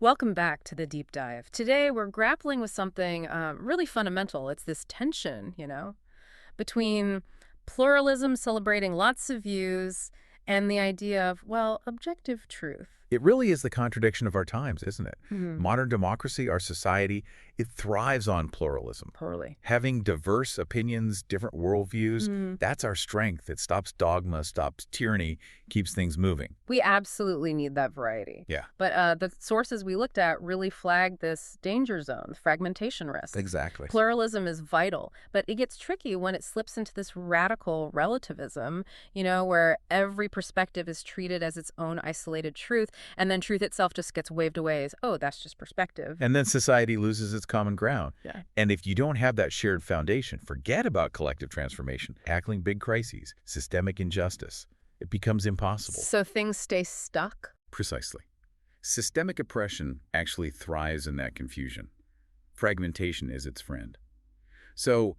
Welcome back to the deep dive. Today we're grappling with something really fundamental. It's this tension, between pluralism celebrating lots of views and the idea of, well, objective truth. It really is the contradiction of our times, isn't it? Hmm. Modern democracy, our society, it thrives on pluralism. Totally. Having diverse opinions, different worldviews, Mm. that's our strength. It stops dogma, stops tyranny, keeps things moving. We absolutely need that variety. Yeah, But the sources we looked at really flagged this danger zone, the fragmentation risk. exactly. Pluralism is vital, but it gets tricky when it slips into this radical relativism, where every perspective is treated as its own isolated truth, and then truth itself just gets waved away as, oh, that's just perspective. And then society loses its common ground. Yeah. And if you don't have that shared foundation, forget about collective transformation, tackling big crises, systemic injustice. It becomes impossible. So things stay stuck? Precisely. Systemic oppression actually thrives in that confusion. Fragmentation is its friend. So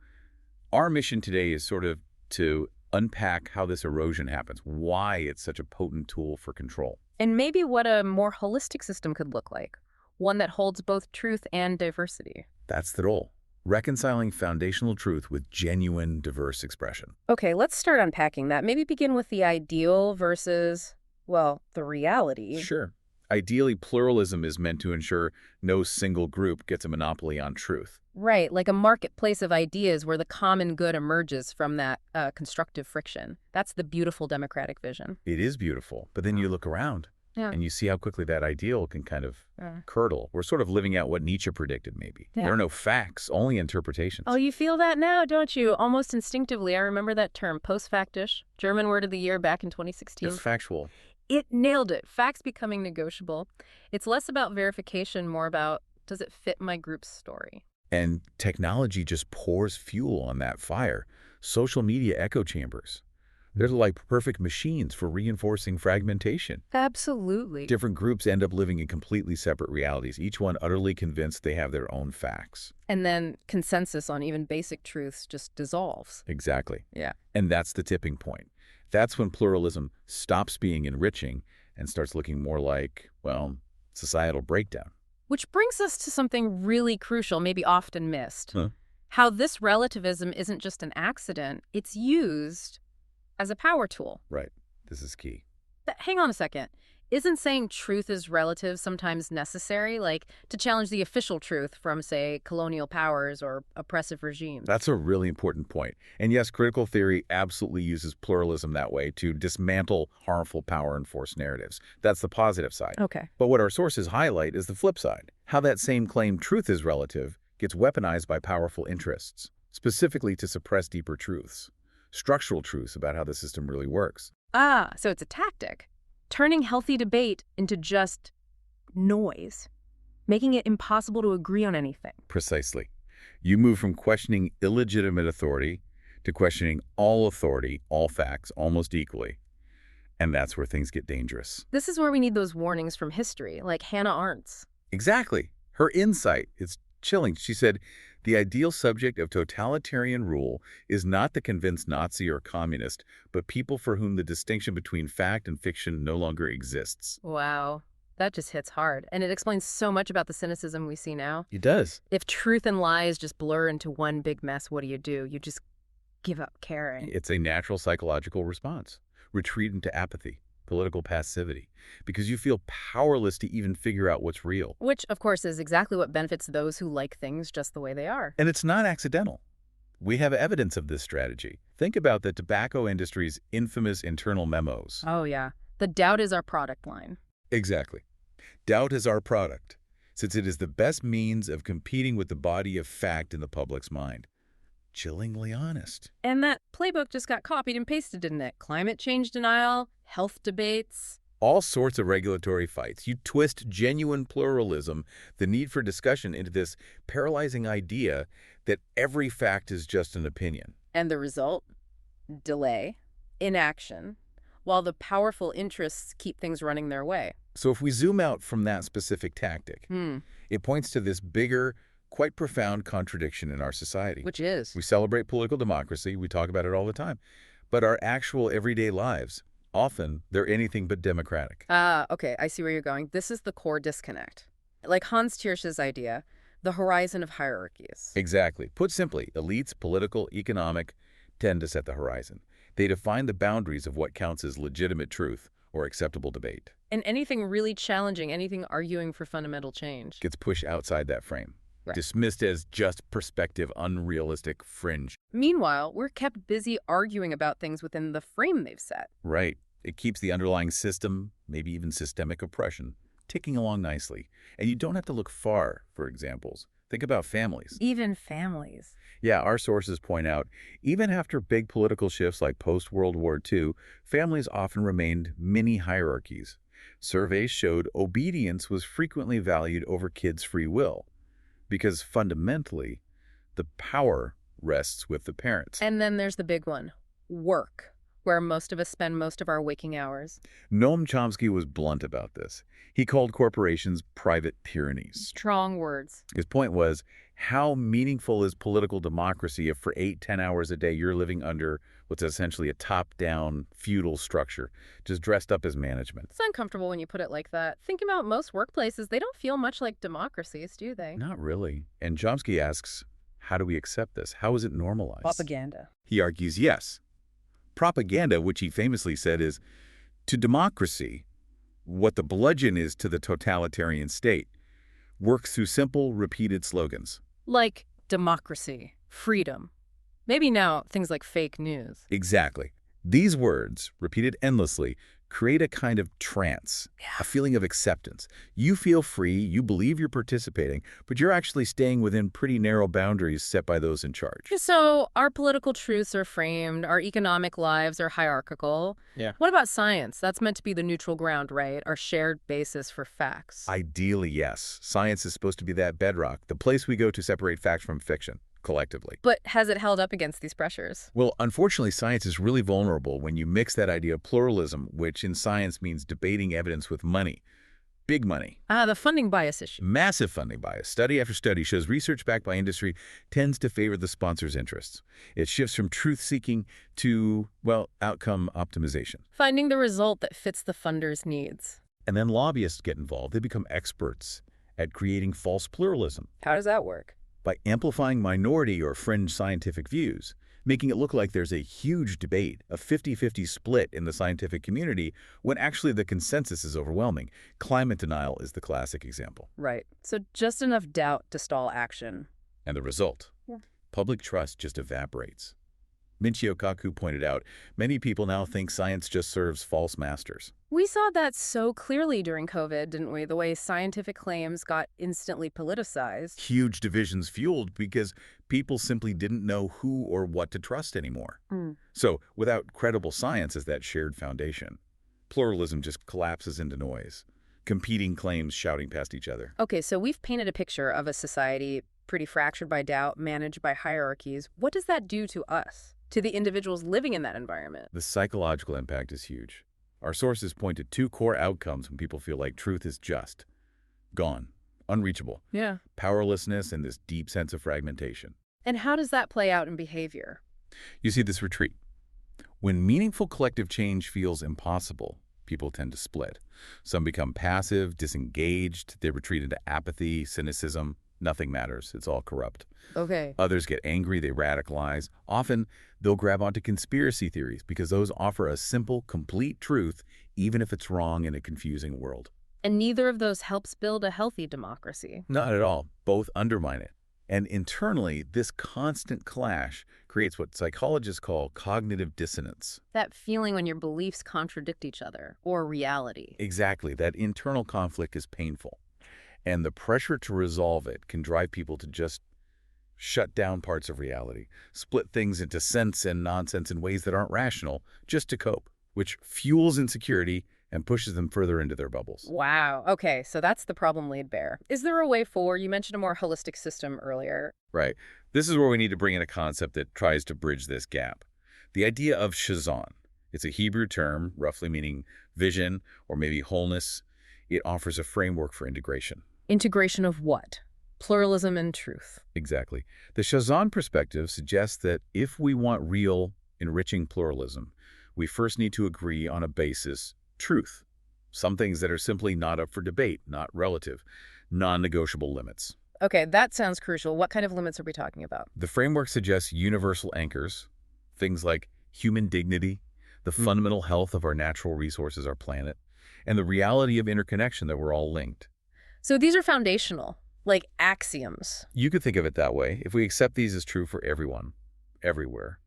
our mission today is sort of to unpack how this erosion happens, why it's such a potent tool for control. And maybe what a more holistic system could look like, one that holds both truth and diversity. That's the goal. Reconciling foundational truth with genuine, diverse expression. Okay, let's start unpacking that. Maybe begin with the ideal versus, well, the reality. Sure. Ideally, pluralism is meant to ensure no single group gets a monopoly on truth. Right, like a marketplace of ideas where the common good emerges from that constructive friction. That's the beautiful democratic vision. It is beautiful, but then you look around Yeah. and you see how quickly that ideal can kind of Yeah. curdle. We're sort of living out what Nietzsche predicted, maybe. Yeah. There are no facts, only interpretations. Oh, you feel that now, don't you? Almost instinctively. I remember that term, post-factish, German word of the year back in 2016. It's factual. It nailed it. Facts becoming negotiable. It's less about verification, more about, does it fit my group's story? And technology just pours fuel on that fire. Social media echo chambers. They're like perfect machines for reinforcing fragmentation. Absolutely. Different groups end up living in completely separate realities, each one utterly convinced they have their own facts. And then consensus on even basic truths just dissolves. Exactly. Yeah. And that's the tipping point. That's when pluralism stops being enriching and starts looking more like, well, societal breakdown. Which brings us to something really crucial, maybe often missed. Huh? How this relativism isn't just an accident, it's used as a power tool. Right. This is key. But hang on a second. Isn't saying truth is relative sometimes necessary, like to challenge the official truth from, say, colonial powers or oppressive regimes? That's a really important point. And yes, critical theory absolutely uses pluralism that way to dismantle harmful power and force narratives. That's the positive side. Okay. But what our sources highlight is the flip side. How that same claim truth is relative gets weaponized by powerful interests, specifically to suppress deeper truths, structural truths about how the system really works. Ah, so it's a tactic. Turning healthy debate into just noise, making it impossible to agree on anything. Precisely. You move from questioning illegitimate authority to questioning all authority, all facts, almost equally. And that's where things get dangerous. This is where we need those warnings from history, like Hannah Arendt's. Exactly. Her insight is chilling. She said, the ideal subject of totalitarian rule is not the convinced Nazi or communist, but people for whom the distinction between fact and fiction no longer exists. Wow, that just hits hard. And it explains so much about the cynicism we see now. It does. If truth and lies just blur into one big mess, what do? You just give up caring. It's a natural psychological response. Retreat into apathy, political passivity, because you feel powerless to even figure out what's real. Which, of course, is exactly what benefits those who like things just the way they are. And it's not accidental. We have evidence of this strategy. Think about the tobacco industry's infamous internal memos. Oh, yeah. The doubt is our product line. Exactly. Doubt is our product, since it is the best means of competing with the body of fact in the public's mind. Chillingly honest. And that playbook just got copied and pasted, didn't it? Climate change denial, health debates. All sorts of regulatory fights. You twist genuine pluralism, the need for discussion, into this paralyzing idea that every fact is just an opinion. And the result? Delay, inaction, while the powerful interests keep things running their way. So if we zoom out from that specific tactic, it points to this bigger, quite profound contradiction in our society. Which is? We celebrate political democracy, we talk about it all the time, but our actual everyday lives, often they're anything but democratic. Ah, okay, I see where you're going. This is the core disconnect. Like Hans Tiersch's idea, the horizon of hierarchies. Exactly. Put simply, elites, political, economic, tend to set the horizon. They define the boundaries of what counts as legitimate truth or acceptable debate. And anything really challenging, anything arguing for fundamental change. Gets pushed outside that frame. Right. Dismissed as just perspective, unrealistic, fringe. Meanwhile, we're kept busy arguing about things within the frame they've set. Right. It keeps the underlying system, maybe even systemic oppression, ticking along nicely. And you don't have to look far for examples. Think about families. Even families. Yeah, our sources point out, even after big political shifts like post-World War II, families often remained mini hierarchies. Surveys showed obedience was frequently valued over kids' free will, because fundamentally, the power rests with the parents. And then there's the big one, work, where most of us spend most of our waking hours. Noam Chomsky was blunt about this. He called corporations private tyrannies. Strong words. His point was, how meaningful is political democracy if for 8-10 hours a day you're living under what's essentially a top-down feudal structure, just dressed up as management? It's uncomfortable when you put it like that. Think about most workplaces. They don't feel much like democracies, do they? Not really. And Chomsky asks, how do we accept this? How is it normalized? Propaganda. He argues, yes. Propaganda, which he famously said is, to democracy, what the bludgeon is to the totalitarian state, works through simple, repeated slogans. Like democracy, freedom. Maybe now things like fake news. Exactly. These words, repeated endlessly, create a kind of trance, a feeling of acceptance. You feel free, you believe you're participating, but you're actually staying within pretty narrow boundaries set by those in charge. So our political truths are framed, our economic lives are hierarchical. Yeah. What about science? That's meant to be the neutral ground, right? Our shared basis for facts. Ideally, yes. Science is supposed to be that bedrock, the place we go to separate facts from fiction, collectively. But has it held up against these pressures? Well, unfortunately, science is really vulnerable when you mix that idea of pluralism, which in science means debating evidence with money. Big money. The funding bias issue. Massive funding bias. Study after study shows research backed by industry tends to favor the sponsor's interests. It shifts from truth-seeking to, well, outcome optimization. Finding the result that fits the funder's needs. And then lobbyists get involved. They become experts at creating false pluralism. How does that work? By amplifying minority or fringe scientific views, making it look like there's a huge debate, a 50-50 split in the scientific community, when actually the consensus is overwhelming. Climate denial is the classic example. Right. So just enough doubt to stall action. And the result? Yeah. Public trust just evaporates. Michio Kaku pointed out, many people now think science just serves false masters. We saw that so clearly during COVID, didn't we? The way scientific claims got instantly politicized. Huge divisions fueled because people simply didn't know who or what to trust anymore. So without credible science as that shared foundation, pluralism just collapses into noise, competing claims shouting past each other. Okay, so we've painted a picture of a society pretty fractured by doubt, managed by hierarchies. What does that do to us, to the individuals living in that environment? The psychological impact is huge. Our sources point to two core outcomes when people feel like truth is just gone, unreachable. Yeah. Powerlessness and this deep sense of fragmentation. And how does that play out in behavior? You see this retreat. When meaningful collective change feels impossible, people tend to split. Some become passive, disengaged. They retreat into apathy, cynicism. Nothing matters. It's all corrupt. Okay. Others get angry. They radicalize. Often, they'll grab onto conspiracy theories because those offer a simple, complete truth, even if it's wrong in a confusing world. And neither of those helps build a healthy democracy. Not at all. Both undermine it. And internally, this constant clash creates what psychologists call cognitive dissonance. That feeling when your beliefs contradict each other, or reality. Exactly. That internal conflict is painful. And the pressure to resolve it can drive people to just shut down parts of reality, split things into sense and nonsense in ways that aren't rational, just to cope, which fuels insecurity and pushes them further into their bubbles. Wow. Okay, so that's the problem laid bare. Is there a way forward? You mentioned a more holistic system earlier. Right. This is where we need to bring in a concept that tries to bridge this gap. The idea of Chazon. It's a Hebrew term, roughly meaning vision or maybe wholeness. It offers a framework for integration. Integration of what? Pluralism and truth. Exactly. The Chazon perspective suggests that if we want real, enriching pluralism, we first need to agree on a basis, truth. Some things that are simply not up for debate, not relative. non-negotiable limits. Okay, that sounds crucial. What kind of limits are we talking about? The framework suggests universal anchors, things like human dignity, the fundamental health of our natural resources, our planet, and the reality of interconnection, that we're all linked. So these are foundational, like axioms. You could think of it that way. If we accept these as true for everyone, everywhere,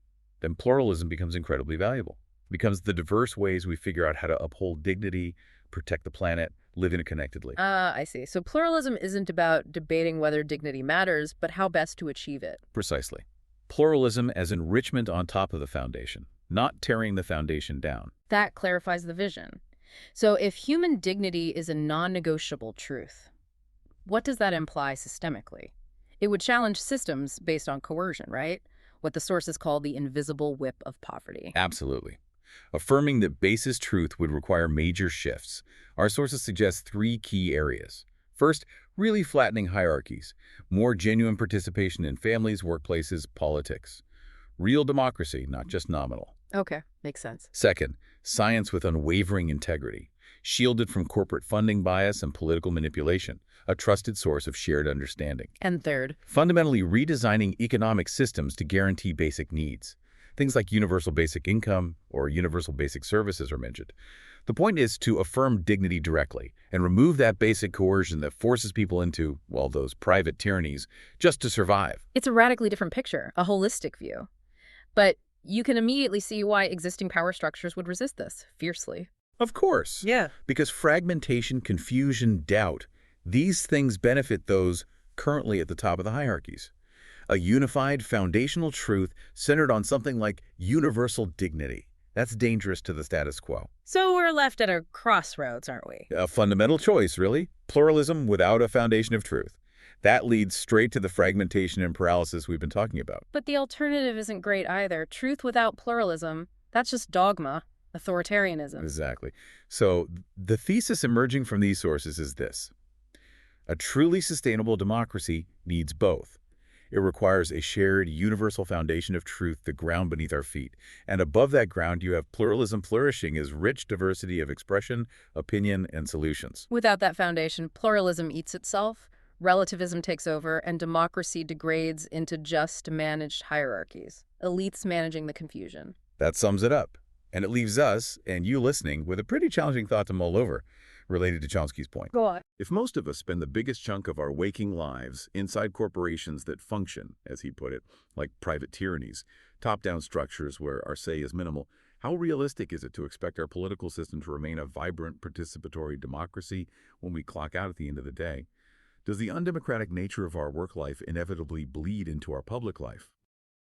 then pluralism becomes incredibly valuable. It becomes the diverse ways we figure out how to uphold dignity, protect the planet, live interconnectedly. I see. So pluralism isn't about debating whether dignity matters, but how best to achieve it. Precisely. Pluralism as enrichment on top of the foundation, not tearing the foundation down. That clarifies the vision. So if human dignity is a non-negotiable truth, what does that imply systemically? It would challenge systems based on coercion, right? What the sources call the invisible whip of poverty. Absolutely. Affirming that basis truth would require major shifts. Our sources suggest 3 key areas. First, really flattening hierarchies, more genuine participation in families, workplaces, politics. Real democracy, not just nominal. Okay, makes sense. Second, science with unwavering integrity, shielded from corporate funding bias and political manipulation, a trusted source of shared understanding. And third, Fundamentally redesigning economic systems to guarantee basic needs. Things like universal basic income or universal basic services are mentioned. The point is to affirm dignity directly and remove that basic coercion that forces people into, well, those private tyrannies just to survive. it's a radically different picture, a holistic view. But you can immediately see why existing power structures would resist this fiercely. Of course. Yeah. Because fragmentation, confusion, doubt, these things benefit those currently at the top of the hierarchies. A unified foundational truth centered on something like universal dignity. That's dangerous to the status quo. So we're left at a crossroads, aren't we? A fundamental choice, really. Pluralism without a foundation of truth. That leads straight to the fragmentation and paralysis we've been talking about. But the alternative isn't great either. Truth without pluralism, that's just dogma, authoritarianism. Exactly. So the thesis emerging from these sources is this. A truly sustainable democracy needs both. It requires a shared universal foundation of truth, the ground beneath our feet. And above that ground, you have pluralism flourishing as rich diversity of expression, opinion, and solutions. Without that foundation, pluralism eats itself, relativism takes over, and democracy degrades into just managed hierarchies, elites managing the confusion. That sums it up. And it leaves us, and you listening, with a pretty challenging thought to mull over, related to Chomsky's point. Go on. If most of us spend the biggest chunk of our waking lives inside corporations that function, as he put it, like private tyrannies, top-down structures where our say is minimal, how realistic is it to expect our political system to remain a vibrant, participatory democracy when we clock out at the end of the day? Does the undemocratic nature of our work life inevitably bleed into our public life?